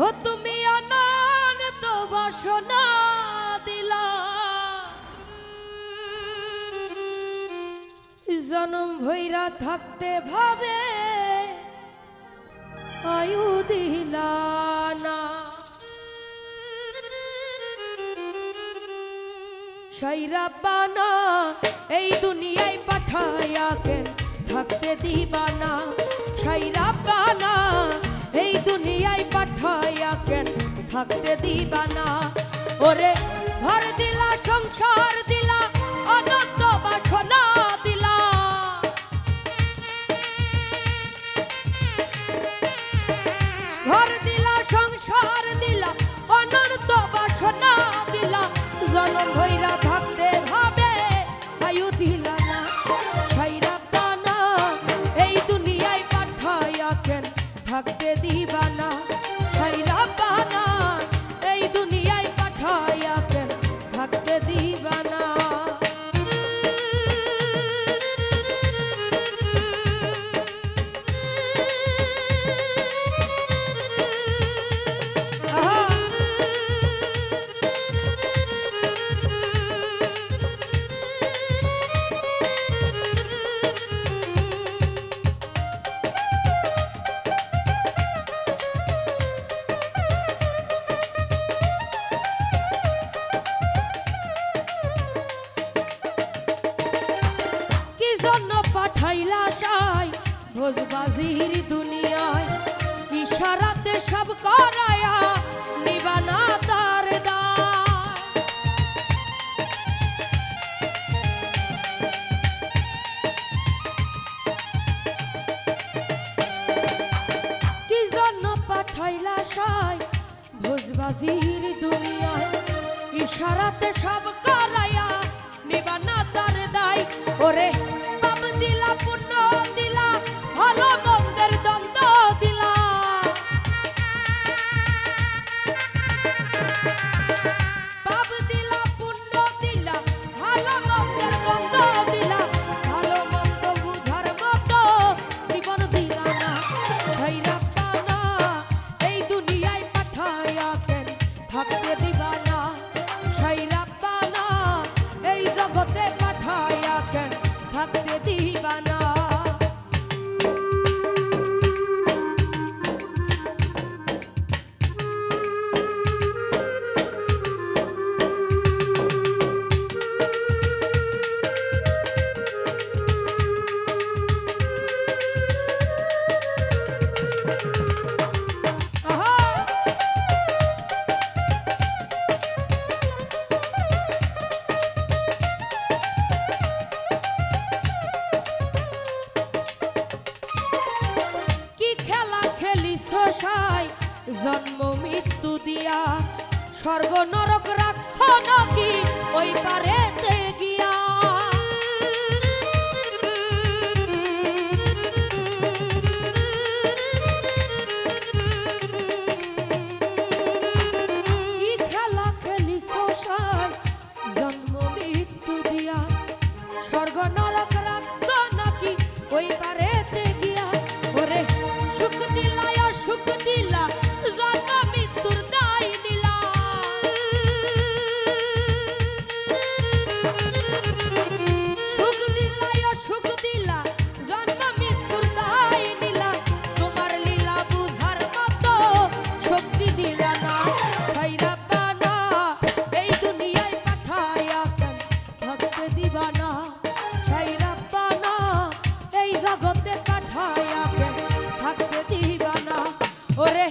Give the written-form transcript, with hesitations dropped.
ও তুমি অনন্ত বাসনা দিলা, জনম ভৈরা থাকতে ভাবে আয়ু দিলা না। সাইরা বানা এই দুনিয়ায় পাঠায়া কেন থাকতে দিবা না। সাইরা বানা এই দুনিয়ায় পাঠায়া কেন থাকতে দিবা না। ওরে ঘর দিলা, সংসার দিলা, অনন্ত বাসনা দিলা, ঘর দিলা, সংসার দিলা, অনন্ত বাসনা দিলা, জনম ভৈরা থাকতে ভাবে আয়ু দিলা না। সাইরা বানা এই দুনিয়ায় পাঠায়া কেন থাকতে দিবা না। সাইরা বানা এই দুনিয়ায় পাঠায়া কেন থাকতে দিবা না। পাঠাইলা সাই ভোজবাজির দুনিয়ায়, ইশারাতে সব করায়া নিবানা তার দায়। কি জন্য পাঠাইলা সাই ভোজবাজির দুনিয়ায়, ইশারাতে সব করায়া নিবানা তার দায়। ওরে পাপ দিলা, পুণ্য দিলা, ভালো মন্দের দ্বন্দ্ব দিলা, পাপ দিলা, পুণ্য দিলা, ভালো মন্দের দ্বন্দ্ব দিলা, ভালো মন্দ বুঝার মতো জীবন দিলা না। সাইরা বানা এই দুনিয়ায় পাঠায়া কেন থাকতে দিবা না। সাইরা বানা এই জগতে পাঠায়া কেন থাকতে দিবা না। জন্ম মৃত্যু দিয়া স্বর্গ নরক রাখছ নাকি ওই পারেতে গিয়া। কি খেলা খেলিছ সাই জন্ম মৃত্যু দিয়া স্বর্গ নরক রাখছ নাকি ওই পারেতে গিয়া। ওরে সুখ দিলা, সুখ দিলা, জন্ম মৃত্যুর দায় দিলা, সুখ দিলা, সুখ দিলা, জন্ম মৃত্যুর দায় দিলা, তোমার লীলা বুঝার মতো শক্তি দিলা না। সাইরা বানা এই দুনিয়ায় পাঠায়া কেন থাকতে দিবা না। সাইরা বানা এই জগতে পাঠায়া কেন থাকতে দিবা না। ওরে